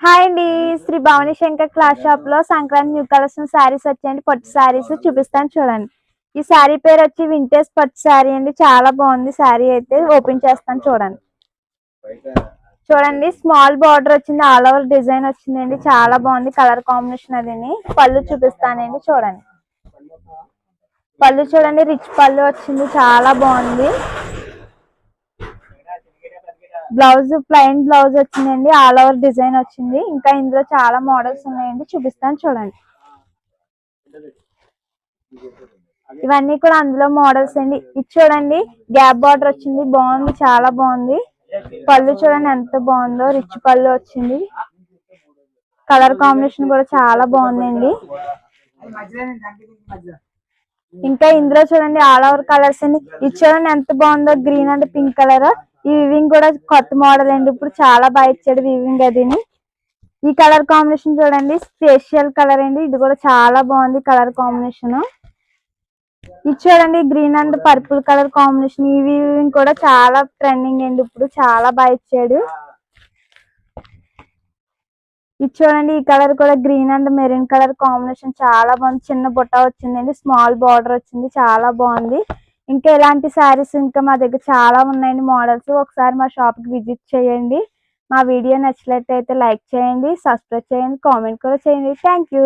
Hi అండి. Shri Bhavani Shankar cloth shop లో Sankranti new collection saris వచ్చాయండి. పట్టు శారీస్ చూపిస్తాను చూడండి. ఈ శారీ పేరు వచ్చి వింటేజ్ పట్టు శారీ అండి. చాలా బాగుంది శారీ. అయితే ఓపెన్ చేస్తాను చూడండి. చూడండి స్మాల్ బార్డర్ వచ్చింది, ఆల్ ఓవర్ డిజైన్ వచ్చిందండి. చాలా బాగుంది కలర్ కాంబినేషన్. అది పళ్ళు చూపిస్తానండి చూడండి. పళ్ళు చూడండి, రిచ్ పళ్ళు వచ్చింది, చాలా బాగుంది. బ్లౌజ్ ప్లెయిన్ బ్లౌజ్ వచ్చిందండి, ఆల్ ఓవర్ డిజైన్ వచ్చింది. ఇంకా ఇందులో చాలా మోడల్స్ ఉన్నాయండి, చూపిస్తాను చూడండి. ఇవన్నీ కూడా అందులో మోడల్స్ అండి. ఇది చూడండి గ్యాప్ బార్డర్ వచ్చింది, బాగుంది, చాలా బాగుంది. పళ్ళు చూడండి ఎంత బాగుందో, రిచ్ పళ్ళు వచ్చింది. కలర్ కాంబినేషన్ కూడా చాలా బాగుందండి. ఇంకా ఇందులో చూడండి ఆల్ ఓవర్ కలర్స్ అండి. ఇది చూడండి ఎంత బాగుందో, గ్రీన్ అండ్ పింక్ కలర్. ఈ వివింగ్ కూడా కొత్త మోడల్ అండి, ఇప్పుడు చాలా బాగా ఇచ్చాడు వివింగ్. అదిని ఈ కలర్ కాంబినేషన్ చూడండి, స్పెషల్ కలర్ అండి. ఇది కూడా చాలా బాగుంది కలర్ కాంబినేషన్. ఇది చూడండి green and purple colour combination. ఈ వివింగ్ కూడా చాలా ట్రెండింగ్ అండి, ఇప్పుడు చాలా బాగా ఇచ్చాడు. ఇది చూడండి ఈ కలర్ కూడా green and maroon colour combination, చాలా బాగుంది. చిన్న బుట్ట వచ్చిందండి, స్మాల్ బార్డర్ వచ్చింది, చాలా బాగుంది. ఇంకా ఇలాంటి శారీస్ ఇంకా మా దగ్గర చాలా ఉన్నాయండి మోడల్స్. ఒకసారి మా షాప్ కి విజిట్ చేయండి. మా వీడియో నచ్చినట్లయితే లైక్ చేయండి, సబ్స్క్రైబ్ చేయండి, కామెంట్ కూడా చేయండి. Thank you.